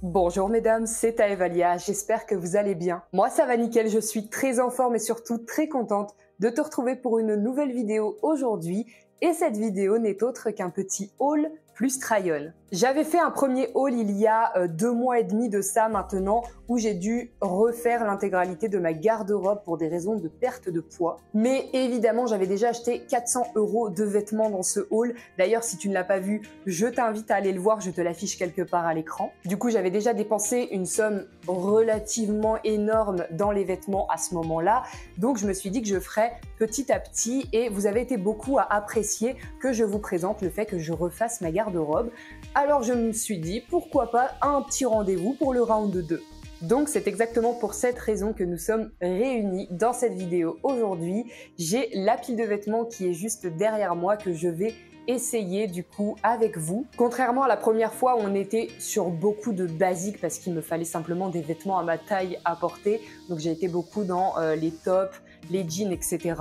Bonjour mesdames, c'est Taevalia, j'espère que vous allez bien. Moi ça va nickel, je suis très en forme et surtout très contente de te retrouver pour une nouvelle vidéo aujourd'hui. Et cette vidéo n'est autre qu'un petit haul plus try-on. J'avais fait un premier haul il y a 2 mois et demi de ça maintenant, où j'ai dû refaire l'intégralité de ma garde-robe pour des raisons de perte de poids. Mais évidemment, j'avais déjà acheté 400 € de vêtements dans ce haul. D'ailleurs, si tu ne l'as pas vu, je t'invite à aller le voir, je te l'affiche quelque part à l'écran. Du coup, j'avais déjà dépensé une somme relativement énorme dans les vêtements à ce moment-là. Donc, je me suis dit que je ferais petit à petit et vous avez été beaucoup à apprécier que je vous présente le fait que je refasse ma garde-robe. Alors je me suis dit, pourquoi pas un petit rendez-vous pour le round 2. Donc c'est exactement pour cette raison que nous sommes réunis dans cette vidéo aujourd'hui. J'ai la pile de vêtements qui est juste derrière moi que je vais essayer du coup avec vous. Contrairement à la première fois où on était sur beaucoup de basiques parce qu'il me fallait simplement des vêtements à ma taille à porter. Donc j'ai été beaucoup dans les tops, les jeans, etc.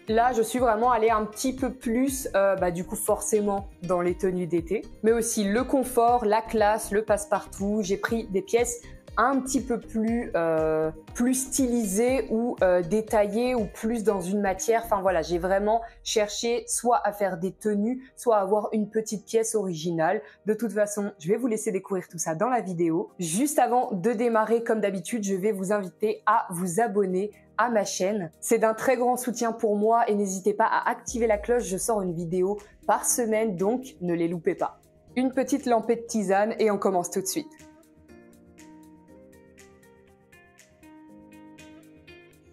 Là, je suis vraiment allée un petit peu plus, du coup, forcément, dans les tenues d'été. Mais aussi le confort, la classe, le passe-partout. J'ai pris des pièces un petit peu plus stylisées ou détaillées ou plus dans une matière. Enfin voilà, j'ai vraiment cherché soit à faire des tenues, soit à avoir une petite pièce originale. De toute façon, je vais vous laisser découvrir tout ça dans la vidéo. Juste avant de démarrer, comme d'habitude, je vais vous inviter à vous abonner à ma chaîne. C'est d'un très grand soutien pour moi et n'hésitez pas à activer la cloche, je sors une vidéo par semaine, donc ne les loupez pas. Une petite lampée de tisane et on commence tout de suite.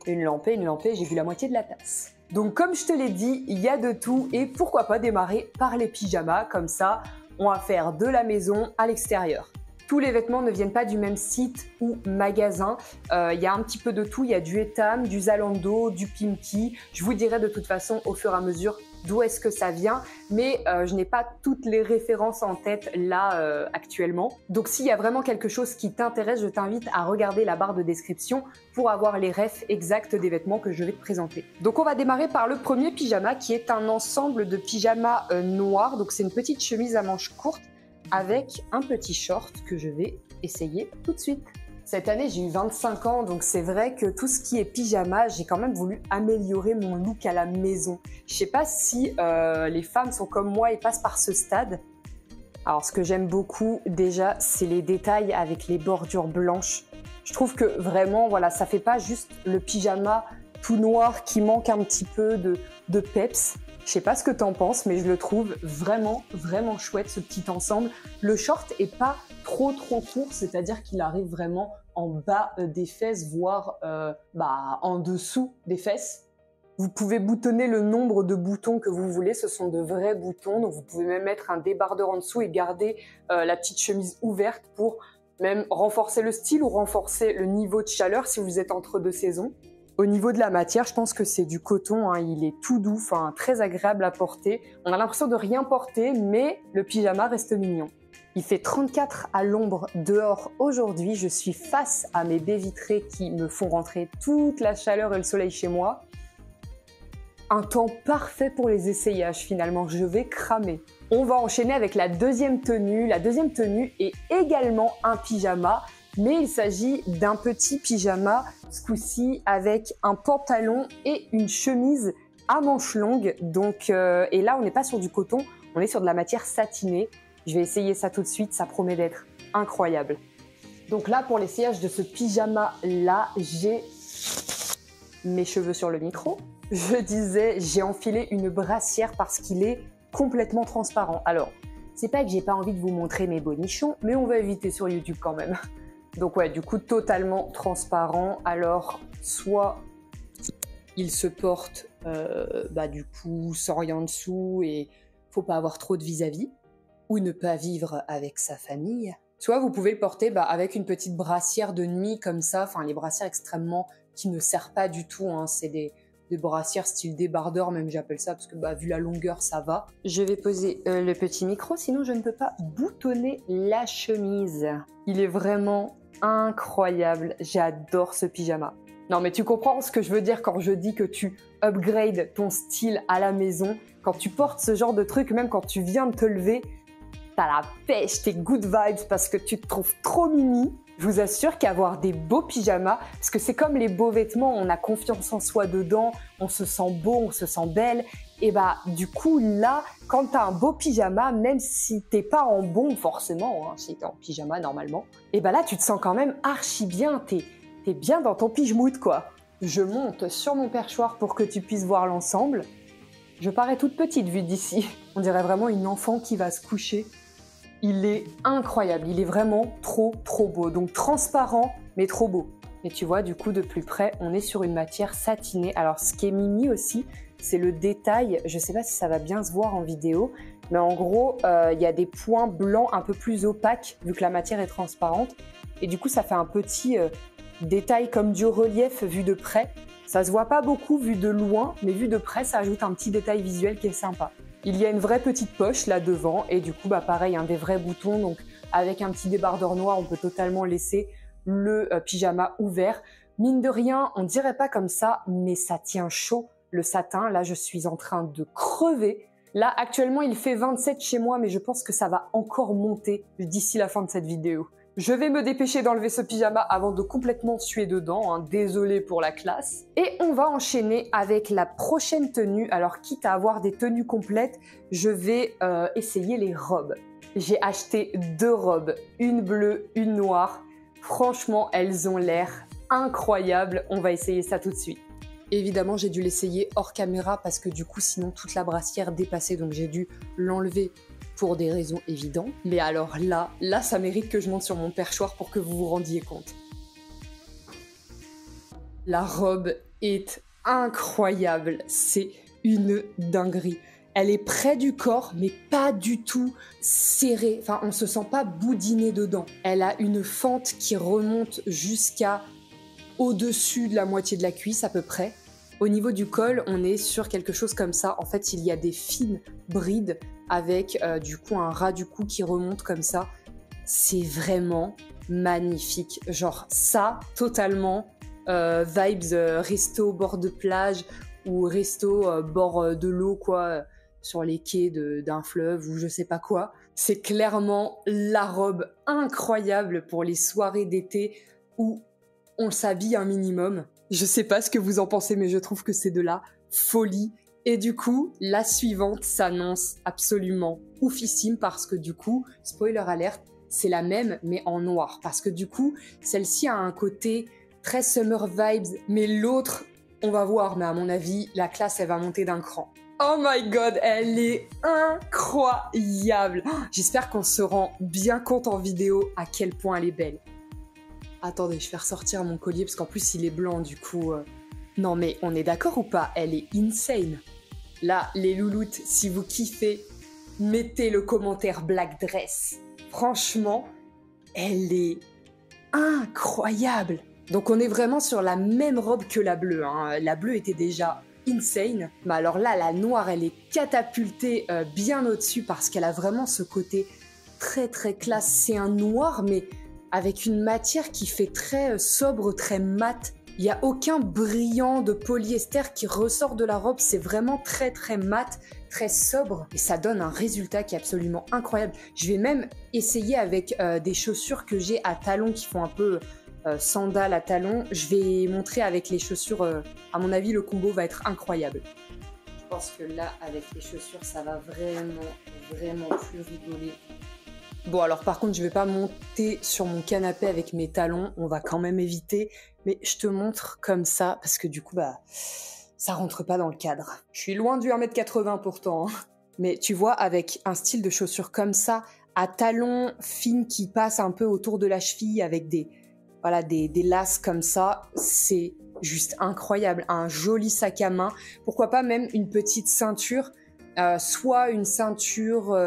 Une lampée, j'ai vu la moitié de la tasse. Donc comme je te l'ai dit, il y a de tout et pourquoi pas démarrer par les pyjamas, comme ça on va faire de la maison à l'extérieur. Tous les vêtements ne viennent pas du même site ou magasin. Il y a un petit peu de tout. Il y a du Etam, du Zalando, du Pimki. Je vous dirai de toute façon au fur et à mesure d'où est-ce que ça vient. Mais je n'ai pas toutes les références en tête là actuellement. Donc s'il y a vraiment quelque chose qui t'intéresse, je t'invite à regarder la barre de description pour avoir les refs exacts des vêtements que je vais te présenter. Donc on va démarrer par le premier pyjama qui est un ensemble de pyjamas noirs. Donc c'est une petite chemise à manches courtes avec un petit short que je vais essayer tout de suite. Cette année, j'ai eu 25 ans, donc c'est vrai que tout ce qui est pyjama, j'ai quand même voulu améliorer mon look à la maison. Je sais pas si les femmes sont comme moi et passent par ce stade. Alors, ce que j'aime beaucoup déjà, c'est les détails avec les bordures blanches. Je trouve que vraiment, voilà, ça fait pas juste le pyjama tout noir qui manque un petit peu de peps. Je sais pas ce que t'en penses, mais je le trouve vraiment, vraiment chouette ce petit ensemble. Le short est pas trop court, c'est-à-dire qu'il arrive vraiment en bas des fesses, voire en dessous des fesses. Vous pouvez boutonner le nombre de boutons que vous voulez, ce sont de vrais boutons, donc vous pouvez même mettre un débardeur en dessous et garder la petite chemise ouverte pour même renforcer le style ou renforcer le niveau de chaleur si vous êtes entre deux saisons. Au niveau de la matière, je pense que c'est du coton, hein, il est tout doux, très agréable à porter. On a l'impression de rien porter, mais le pyjama reste mignon. Il fait 34 à l'ombre dehors aujourd'hui. Je suis face à mes baies vitrées qui me font rentrer toute la chaleur et le soleil chez moi. Un temps parfait pour les essayages finalement, je vais cramer. On va enchaîner avec la deuxième tenue. La deuxième tenue est également un pyjama, mais il s'agit d'un petit pyjama, ce coup-ci avec un pantalon et une chemise à manches longues. Donc, et là, on n'est pas sur du coton, on est sur de la matière satinée. Je vais essayer ça tout de suite, ça promet d'être incroyable. Donc là, pour l'essayage de ce pyjama-là, j'ai mes cheveux sur le micro. Je disais, j'ai enfilé une brassière parce qu'il est complètement transparent. Alors, c'est pas que j'ai pas envie de vous montrer mes bonichons, mais on va éviter sur YouTube quand même. Donc ouais, du coup, totalement transparent. Alors, soit il se porte du coup sans rien en dessous et faut pas avoir trop de vis-à-vis, ou ne pas vivre avec sa famille. Soit vous pouvez le porter avec une petite brassière de nuit comme ça, les brassières extrêmement qui ne servent pas du tout, hein, c'est des brassières style débardeur, même j'appelle ça, parce que vu la longueur, ça va. Je vais poser le petit micro, sinon je ne peux pas boutonner la chemise. Il est vraiment incroyable, j'adore ce pyjama. Non mais tu comprends ce que je veux dire quand je dis que tu upgrades ton style à la maison. Quand tu portes ce genre de truc, même quand tu viens de te lever, t'as la pêche, t'es good vibes parce que tu te trouves trop mimi, je vous assure qu'avoir des beaux pyjamas, parce que c'est comme les beaux vêtements, on a confiance en soi dedans, on se sent beau, on se sent belle, et bah du coup là, quand t'as un beau pyjama, même si t'es pas en bombe forcément, hein, si t'es en pyjama normalement, et bah là tu te sens quand même archi bien, t'es bien dans ton pyjmout quoi. Je monte sur mon perchoir pour que tu puisses voir l'ensemble. Je parais toute petite vue d'ici. On dirait vraiment une enfant qui va se coucher. Il est incroyable, il est vraiment trop beau. Donc transparent, mais trop beau. Et tu vois, du coup, de plus près, on est sur une matière satinée. Alors, ce qui est mimi aussi, c'est le détail. Je sais pas si ça va bien se voir en vidéo, mais en gros, il y a des points blancs un peu plus opaques, vu que la matière est transparente. Et du coup, ça fait un petit détail comme du relief vu de près. Ça se voit pas beaucoup vu de loin, mais vu de près, ça ajoute un petit détail visuel qui est sympa. Il y a une vraie petite poche là devant et du coup, bah pareil, des vrais boutons. Donc avec un petit débardeur noir, on peut totalement laisser le pyjama ouvert. Mine de rien, on dirait pas comme ça, mais ça tient chaud. Le satin, là, je suis en train de crever. Là, actuellement, il fait 27 chez moi, mais je pense que ça va encore monter d'ici la fin de cette vidéo. Je vais me dépêcher d'enlever ce pyjama avant de complètement suer dedans, hein. Désolée pour la classe. Et on va enchaîner avec la prochaine tenue. Alors, quitte à avoir des tenues complètes, je vais essayer les robes. J'ai acheté 2 robes, une bleue, une noire. Franchement, elles ont l'air incroyables. On va essayer ça tout de suite. Évidemment, j'ai dû l'essayer hors caméra parce que du coup, sinon, toute la brassière dépassait. Donc, j'ai dû l'enlever pour des raisons évidentes. Mais alors là, ça mérite que je monte sur mon perchoir pour que vous vous rendiez compte. La robe est incroyable. C'est une dinguerie. Elle est près du corps, mais pas du tout serrée. Enfin, on se sent pas boudiné dedans. Elle a une fente qui remonte jusqu'à au-dessus de la moitié de la cuisse à peu près. Au niveau du col, on est sur quelque chose comme ça. En fait, il y a des fines brides avec du coup un ras du cou qui remonte comme ça. C'est vraiment magnifique. Genre ça, totalement vibes resto bord de plage ou resto bord de l'eau quoi, sur les quais d'un fleuve ou je sais pas quoi. C'est clairement la robe incroyable pour les soirées d'été où on s'habille un minimum. Je sais pas ce que vous en pensez, mais je trouve que c'est de la folie. Et du coup, la suivante s'annonce absolument oufissime parce que du coup, spoiler alert, c'est la même mais en noir. Parce que du coup, celle-ci a un côté très summer vibes, mais l'autre, on va voir, mais à mon avis, la classe, elle va monter d'un cran. Oh my god, elle est incroyable. J'espère qu'on se rend bien compte en vidéo à quel point elle est belle. Attendez, je vais ressortir mon collier parce qu'en plus il est blanc du coup. Non mais on est d'accord ou pas? Elle est insane. Là, les louloutes, si vous kiffez, mettez le commentaire Black Dress. Franchement, elle est incroyable. Donc on est vraiment sur la même robe que la bleue, hein. La bleue était déjà insane. Mais alors là, la noire, elle est catapultée bien au-dessus parce qu'elle a vraiment ce côté très classe. C'est un noir mais avec une matière qui fait très sobre, très mat. Il n'y a aucun brillant de polyester qui ressort de la robe. C'est vraiment très mat, très sobre. Et ça donne un résultat qui est absolument incroyable. Je vais même essayer avec des chaussures que j'ai à talons qui font un peu sandales à talons. Je vais montrer avec les chaussures. À mon avis, le combo va être incroyable. Je pense que là, avec les chaussures, ça va vraiment plus rigoler. Bon alors par contre je vais pas monter sur mon canapé avec mes talons, on va quand même éviter, mais je te montre comme ça parce que du coup bah ça rentre pas dans le cadre. Je suis loin du 1m80 pourtant, hein. Mais tu vois avec un style de chaussure comme ça, à talons fines qui passent un peu autour de la cheville avec des laces comme ça, c'est juste incroyable. Un joli sac à main, pourquoi pas même une petite ceinture. Soit une ceinture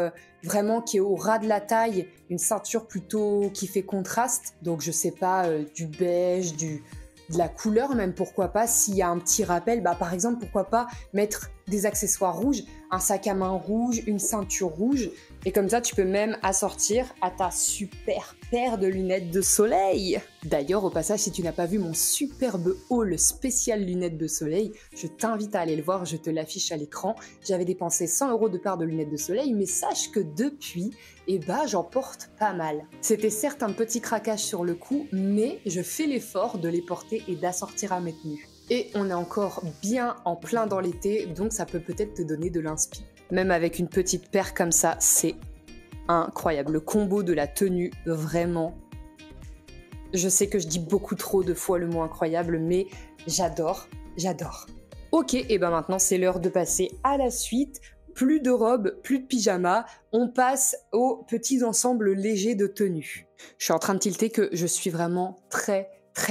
vraiment qui est au ras de la taille, une ceinture plutôt qui fait contraste, donc je sais pas, du beige, de la couleur même, pourquoi pas, s'il y a un petit rappel, bah par exemple pourquoi pas mettre des accessoires rouges, un sac à main rouge, une ceinture rouge. Et comme ça, tu peux même assortir à ta super paire de lunettes de soleil. D'ailleurs, au passage, si tu n'as pas vu mon superbe haul spécial lunettes de soleil, je t'invite à aller le voir, je te l'affiche à l'écran. J'avais dépensé 100 € de paire de lunettes de soleil, mais sache que depuis, j'en porte pas mal. C'était certes un petit craquage sur le coup, mais je fais l'effort de les porter et d'assortir à mes tenues. Et on est encore bien en plein dans l'été, donc ça peut peut-être te donner de l'inspi. Même avec une petite paire comme ça, c'est incroyable. Le combo de la tenue, vraiment. Je sais que je dis beaucoup trop de fois le mot incroyable, mais j'adore, j'adore. Ok, et ben maintenant c'est l'heure de passer à la suite. Plus de robes, plus de pyjamas, on passe aux petits ensembles légers de tenues. Je suis en train de tilter que je suis vraiment très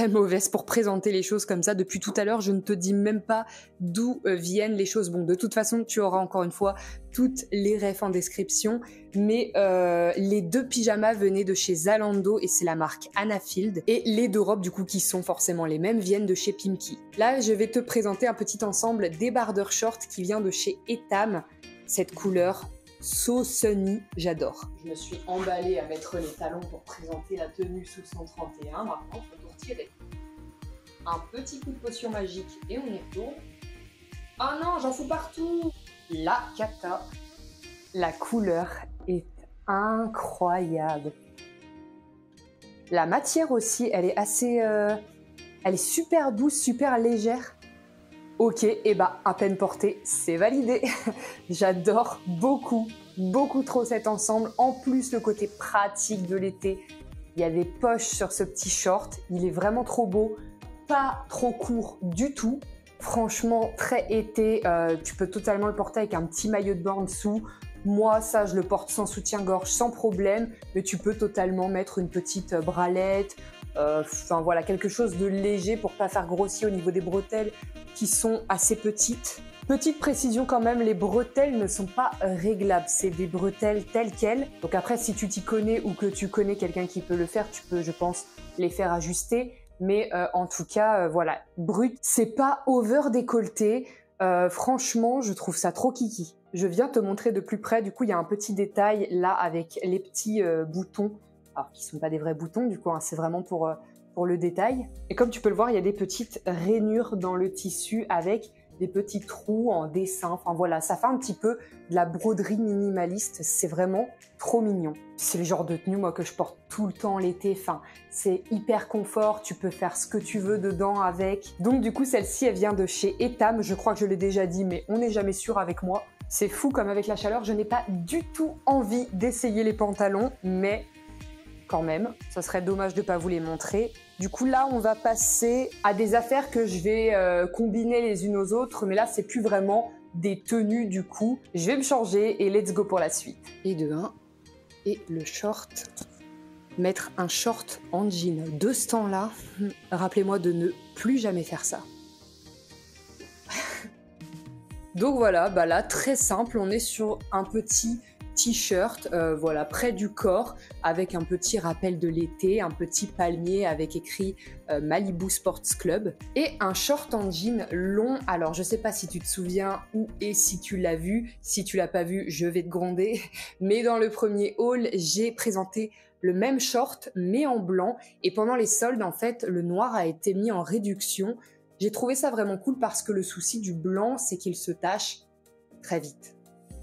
mauvaise pour présenter les choses comme ça. Depuis tout à l'heure, je ne te dis même pas d'où viennent les choses. Bon, de toute façon, tu auras encore une fois toutes les refs en description. Mais les 2 pyjamas venaient de chez Zalando et c'est la marque Anafield. Et les 2 robes, du coup, qui sont forcément les mêmes, viennent de chez Pimki. Là, je vais te présenter un petit ensemble débardeur short qui vient de chez Etam. Cette couleur So Sunny, j'adore. Je me suis emballée à mettre les talons pour présenter la tenue sous 131. Maintenant, il faut tout retirer. Un petit coup de potion magique et on y retourne. Oh non, j'en fous partout. La cata. La couleur est incroyable. La matière aussi, elle est assez... elle est super douce, super légère. Ok, et à peine porté, c'est validé. J'adore beaucoup trop cet ensemble. En plus, le côté pratique de l'été. Il y a des poches sur ce petit short. Il est vraiment trop beau. Pas trop court du tout. Franchement, très été. Tu peux totalement le porter avec un petit maillot de bain en dessous. Moi, ça, je le porte sans soutien-gorge, sans problème. Mais tu peux totalement mettre une petite bralette. Enfin voilà, quelque chose de léger pour pas faire grossier au niveau des bretelles qui sont assez petites. Petite précision quand même, les bretelles ne sont pas réglables, c'est des bretelles telles quelles. Donc après, si tu t'y connais ou que tu connais quelqu'un qui peut le faire, tu peux, je pense, les faire ajuster. Mais en tout cas, voilà, brut, c'est pas over décolleté. Franchement, je trouve ça trop kiki. Je viens te montrer de plus près, du coup, il y a un petit détail là avec les petits boutons. Alors, qui ne sont pas des vrais boutons, du coup, hein, c'est vraiment pour le détail. Et comme tu peux le voir, il y a des petites rainures dans le tissu avec des petits trous en dessin. Enfin voilà, ça fait un petit peu de la broderie minimaliste. C'est vraiment trop mignon. C'est le genre de tenue, moi, que je porte tout le temps l'été. Enfin, c'est hyper confort. Tu peux faire ce que tu veux dedans avec. Donc, du coup, celle-ci, elle vient de chez Etam. Je crois que je l'ai déjà dit, mais on n'est jamais sûr avec moi. C'est fou, comme avec la chaleur, je n'ai pas du tout envie d'essayer les pantalons, mais... quand même, ça serait dommage de ne pas vous les montrer. Du coup, là, on va passer à des affaires que je vais combiner les unes aux autres, mais là, c'est plus vraiment des tenues du coup. Je vais me changer et let's go pour la suite. Et de 1, et le short. Mettre un short en jean de ce temps-là, rappelez-moi de ne plus jamais faire ça. Donc voilà, là, très simple, on est sur un petit t-shirt, voilà, près du corps, avec un petit rappel de l'été, un petit palmier avec écrit Malibu Sports Club, et un short en jean long. Alors, je sais pas si tu te souviens ou et si tu l'as vu. Si tu l'as pas vu, je vais te gronder. Mais dans le premier haul, j'ai présenté le même short, mais en blanc. Et pendant les soldes, en fait, le noir a été mis en réduction. J'ai trouvé ça vraiment cool parce que le souci du blanc, c'est qu'il se tache très vite.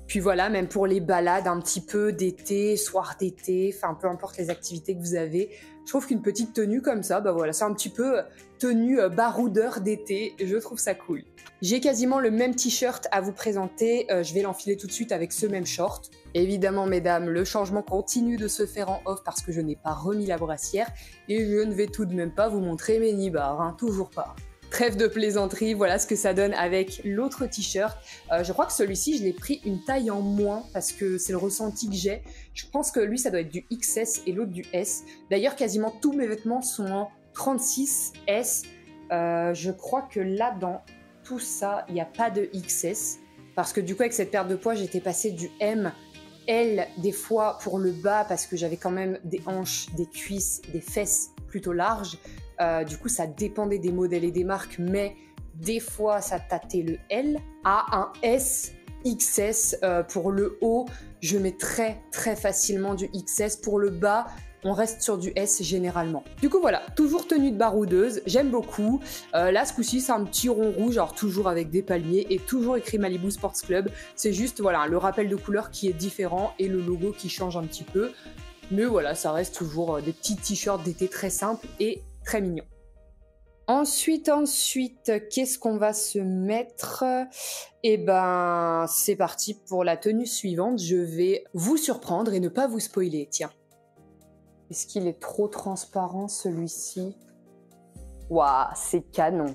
Puis voilà, même pour les balades un petit peu d'été, soir d'été, enfin peu importe les activités que vous avez, je trouve qu'une petite tenue comme ça, voilà, c'est un petit peu tenue baroudeur d'été, je trouve ça cool. J'ai quasiment le même t-shirt à vous présenter, je vais l'enfiler tout de suite avec ce même short. Évidemment, mesdames, le changement continue de se faire en off parce que je n'ai pas remis la brassière et je ne vais tout de même pas vous montrer mes nibards, hein, toujours pas. Trêve de plaisanterie, voilà ce que ça donne avec l'autre t-shirt. Je crois que celui-ci, je l'ai pris une taille en moins parce que c'est le ressenti que j'ai. Je pense que lui, ça doit être du XS et l'autre du S. D'ailleurs, quasiment tous mes vêtements sont en 36S. Je crois que là, dans tout ça, il n'y a pas de XS. Parce que du coup, avec cette perte de poids, j'étais passée du M, L, des fois pour le bas parce que j'avais quand même des hanches, des cuisses, des fesses plutôt larges. Du coup, ça dépendait des modèles et des marques, mais des fois ça tâtait le L, à un S, XS. Pour le haut, je mets très facilement du XS. Pour le bas, on reste sur du S généralement. Du coup voilà, toujours tenue de baroudeuse, j'aime beaucoup. Là ce coup-ci c'est un petit rond rouge, alors toujours avec des palmiers et toujours écrit Malibu Sports Club. C'est juste voilà le rappel de couleur qui est différent et le logo qui change un petit peu. Mais voilà, ça reste toujours des petits t-shirts d'été très simples et très mignons. Ensuite, qu'est-ce qu'on va se mettre? Eh ben, c'est parti pour la tenue suivante. Je vais vous surprendre et ne pas vous spoiler, tiens. Est-ce qu'il est trop transparent celui-ci? Waouh, c'est canon.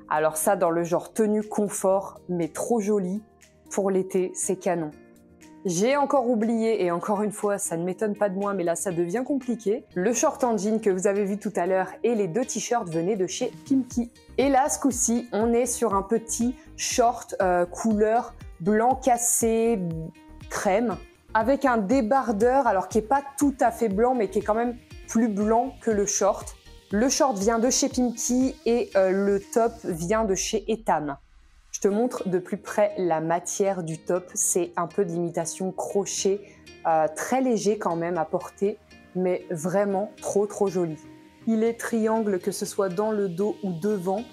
Alors ça, dans le genre tenue confort, mais trop joli, pour l'été, c'est canon. J'ai encore oublié, et encore une fois, ça ne m'étonne pas de moi, mais là ça devient compliqué. Le short en jean que vous avez vu tout à l'heure et les 2 t-shirts venaient de chez Pimkie. Et là, ce coup-ci, on est sur un petit short couleur blanc cassé, crème, avec un débardeur, alors qui n'est pas tout à fait blanc, mais qui est quand même plus blanc que le short. Le short vient de chez Pimkie et le top vient de chez Etam. Je te montre de plus près la matière du top. C'est un peu de l'imitation crochet, très léger quand même à porter, mais vraiment trop joli. Il est triangle que ce soit dans le dos ou devant.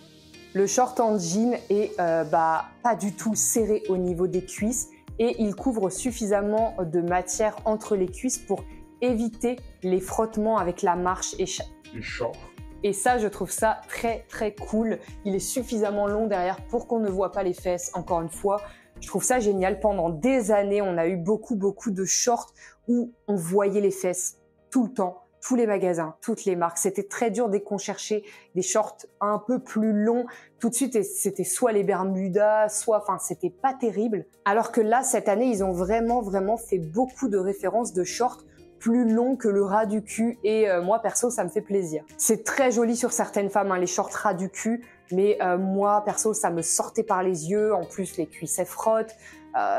Le short en jean est pas du tout serré au niveau des cuisses et il couvre suffisamment de matière entre les cuisses pour éviter les frottements avec la marche et short. Et ça, je trouve ça très cool. Il est suffisamment long derrière pour qu'on ne voit pas les fesses. Encore une fois, je trouve ça génial. Pendant des années, on a eu beaucoup de shorts où on voyait les fesses tout le temps. Tous les magasins, toutes les marques. C'était très dur dès qu'on cherchait des shorts un peu plus longs. Tout de suite, c'était soit les Bermudas, enfin, c'était pas terrible. Alors que là, cette année, ils ont vraiment fait beaucoup de références de shorts plus long que le ras du cul et moi perso ça me fait plaisir. C'est très joli sur certaines femmes les shorts ras du cul, mais moi perso ça me sortait par les yeux, en plus les cuisses elles frottent,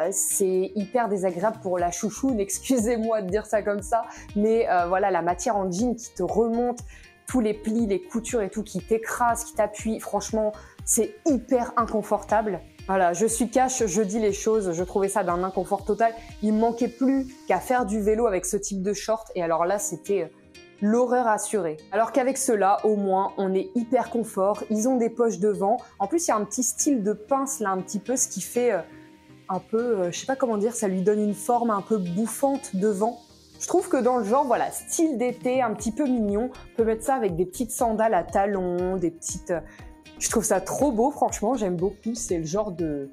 c'est hyper désagréable pour la chouchoune, excusez-moi de dire ça comme ça, mais voilà la matière en jean qui te remonte, tous les plis, les coutures et tout qui t'écrasent, qui t'appuient, franchement c'est hyper inconfortable. Voilà, je suis cash, je dis les choses, je trouvais ça d'un inconfort total. Il me manquait plus qu'à faire du vélo avec ce type de short et alors là, c'était l'horreur assurée. Alors qu'avec ceux-là, au moins, on est hyper confort, ils ont des poches devant. En plus, il y a un petit style de pince là, un petit peu, ce qui fait un peu, je sais pas comment dire, ça lui donne une forme un peu bouffante devant. Je trouve que dans le genre, voilà, style d'été, un petit peu mignon, on peut mettre ça avec des petites sandales à talons, des petites... Je trouve ça trop beau, franchement, j'aime beaucoup. C'est le genre de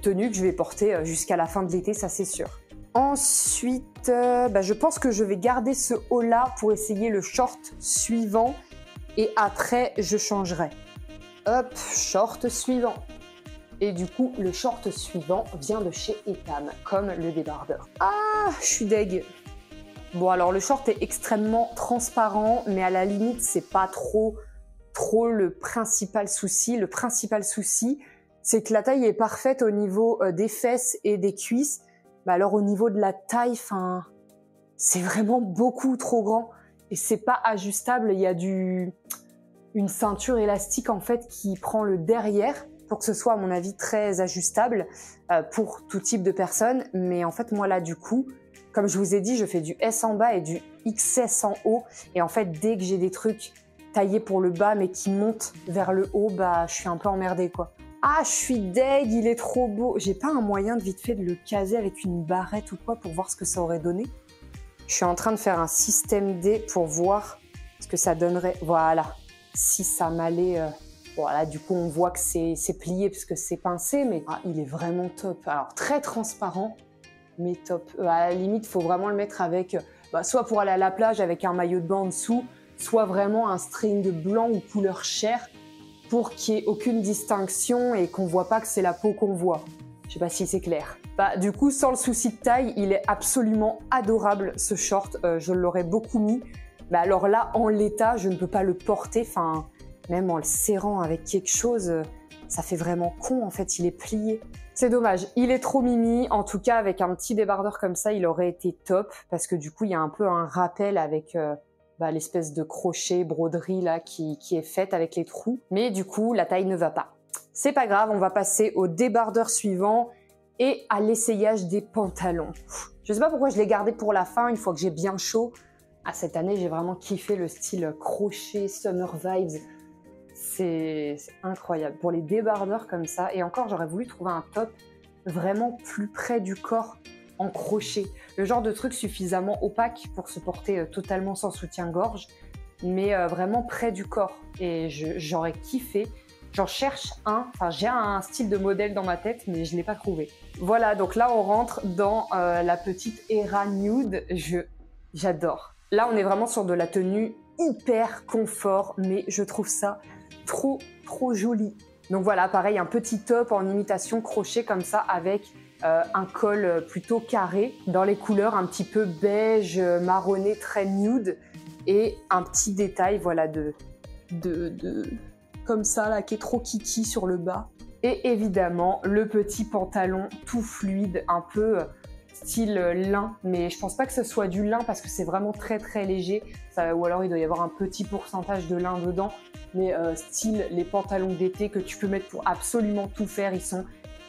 tenue que je vais porter jusqu'à la fin de l'été, ça c'est sûr. Ensuite, je pense que je vais garder ce haut-là pour essayer le short suivant. Et après, je changerai. Hop, short suivant. Et du coup, le short suivant vient de chez Etam, comme le débardeur. Ah, je suis deg. Bon, alors le short est extrêmement transparent, mais à la limite, c'est pas trop le principal souci. Le principal souci, c'est que la taille est parfaite au niveau des fesses et des cuisses. Alors au niveau de la taille, c'est vraiment beaucoup trop grand et c'est pas ajustable. Il y a une ceinture élastique en fait qui prend le derrière pour que ce soit à mon avis très ajustable pour tout type de personnes. Mais en fait moi là du coup, comme je vous ai dit, je fais du S en bas et du XS en haut. Et en fait dès que j'ai des trucs taillé pour le bas mais qui monte vers le haut, je suis un peu emmerdée quoi. Ah, je suis deg, il est trop beau. J'ai pas un moyen de vite fait de le caser avec une barrette ou quoi pour voir ce que ça aurait donné. Je suis en train de faire un système D pour voir ce que ça donnerait. Voilà, si ça m'allait... Voilà, du coup on voit que c'est plié parce que c'est pincé, mais il est vraiment top. Alors très transparent, mais top. À la limite, il faut vraiment le mettre avec... soit pour aller à la plage avec un maillot de bain en dessous, soit vraiment un string blanc ou couleur chair pour qu'il n'y ait aucune distinction et qu'on ne voit pas que c'est la peau qu'on voit. Je sais pas si c'est clair. Du coup, sans le souci de taille, il est absolument adorable ce short. Je l'aurais beaucoup mis. Alors là, en l'état, je ne peux pas le porter. Même en le serrant avec quelque chose, ça fait vraiment con en fait, il est plié. C'est dommage, il est trop mimi. En tout cas, avec un petit débardeur comme ça, il aurait été top parce que du coup, il y a un peu un rappel avec... l'espèce de crochet, broderie là qui est faite avec les trous. Mais du coup, la taille ne va pas. C'est pas grave, on va passer au débardeur suivant et à l'essayage des pantalons. Je sais pas pourquoi je l'ai gardé pour la fin, une fois que j'ai bien chaud. Ah, cette année, j'ai vraiment kiffé le style crochet, summer vibes. C'est incroyable. Pour les débardeurs comme ça, et encore, j'aurais voulu trouver un top vraiment plus près du corps en crochet. Le genre de truc suffisamment opaque pour se porter totalement sans soutien-gorge, mais vraiment près du corps. Et j'aurais kiffé. J'en cherche un, enfin j'ai un style de modèle dans ma tête, mais je ne l'ai pas trouvé. Voilà, donc là on rentre dans la petite Era Nude. J'adore. Là on est vraiment sur de la tenue hyper confort, mais je trouve ça trop joli. Donc voilà, pareil, un petit top en imitation crochet comme ça avec un col plutôt carré dans les couleurs un petit peu beige, marronné, très nude et un petit détail voilà comme ça là qui est trop kiki sur le bas. Et évidemment le petit pantalon tout fluide, un peu style lin, mais je pense pas que ce soit du lin parce que c'est vraiment très léger, ou alors il doit y avoir un petit pourcentage de lin dedans, mais style les pantalons d'été que tu peux mettre pour absolument tout faire, ils sont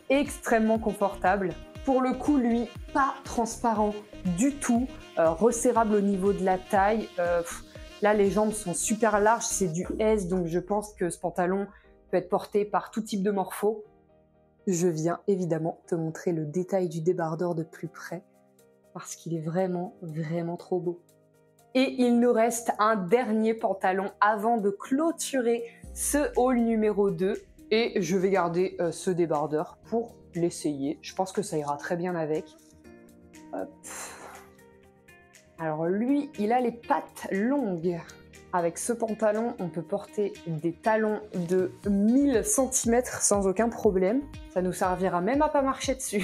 extrêmement confortables. Pour le coup, lui, pas transparent du tout, resserrable au niveau de la taille. Là, les jambes sont super larges, c'est du S, donc je pense que ce pantalon peut être porté par tout type de morpho. Je viens évidemment te montrer le détail du débardeur de plus près, parce qu'il est vraiment trop beau. Et il nous reste un dernier pantalon avant de clôturer ce haul numéro 2. Et je vais garder ce débardeur pour l'essayer. Je pense que ça ira très bien avec. Hop. Alors lui, il a les pattes longues. Avec ce pantalon, on peut porter des talons de 1000 cm sans aucun problème. Ça nous servira même à pas marcher dessus.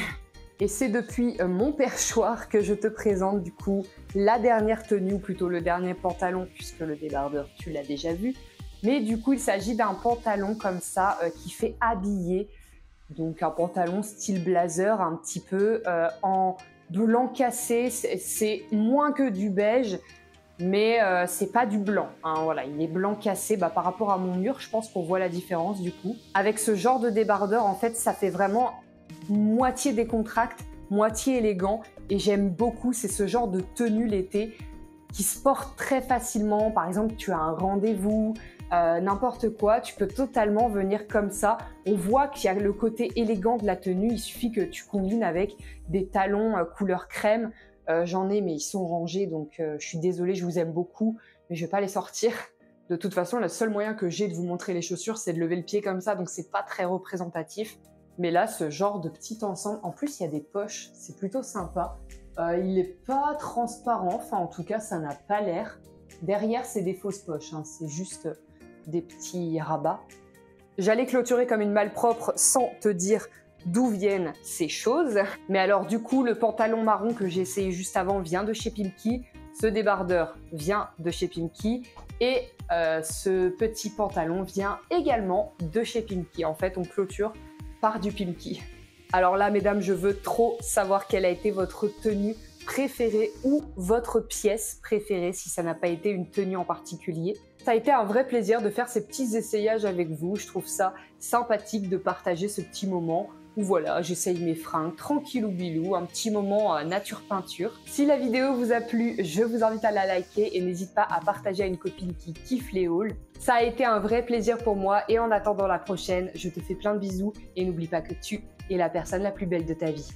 Et c'est depuis mon perchoir que je te présente du coup la dernière tenue, ou plutôt le dernier pantalon, puisque le débardeur, tu l'as déjà vu. Mais du coup, il s'agit d'un pantalon comme ça qui fait habiller. Donc un pantalon style blazer, un petit peu en blanc cassé. C'est moins que du beige, mais c'est pas du blanc. Hein, voilà, il est blanc cassé. Par rapport à mon mur, je pense qu'on voit la différence du coup. Avec ce genre de débardeur, en fait, ça fait vraiment moitié décontracté, moitié élégant. Et j'aime beaucoup, c'est ce genre de tenue l'été qui se porte très facilement. Par exemple, tu as un rendez-vous, n'importe quoi, tu peux totalement venir comme ça. On voit qu'il y a le côté élégant de la tenue, il suffit que tu combines avec des talons couleur crème. J'en ai, mais ils sont rangés, donc je suis désolée, je vous aime beaucoup, mais je vais pas les sortir. De toute façon, le seul moyen que j'ai de vous montrer les chaussures, c'est de lever le pied comme ça, donc c'est pas très représentatif. Mais là, ce genre de petit ensemble, en plus il y a des poches, c'est plutôt sympa. Il n'est pas transparent, enfin en tout cas ça n'a pas l'air. Derrière c'est des fausses poches, hein. C'est juste des petits rabats. J'allais clôturer comme une malpropre sans te dire d'où viennent ces choses. Mais alors du coup le pantalon marron que j'ai essayé juste avant vient de chez Pimkie, ce débardeur vient de chez Pimkie et ce petit pantalon vient également de chez Pimkie. En fait on clôture par du Pimkie. Alors là, mesdames, je veux trop savoir quelle a été votre tenue préférée ou votre pièce préférée, si ça n'a pas été une tenue en particulier. Ça a été un vrai plaisir de faire ces petits essayages avec vous. Je trouve ça sympathique de partager ce petit moment où voilà, j'essaye mes fringues, tranquillou bilou, un petit moment nature peinture. Si la vidéo vous a plu, je vous invite à la liker et n'hésite pas à partager à une copine qui kiffe les hauls. Ça a été un vrai plaisir pour moi et en attendant la prochaine, je te fais plein de bisous et n'oublie pas que tu es la personne la plus belle de ta vie.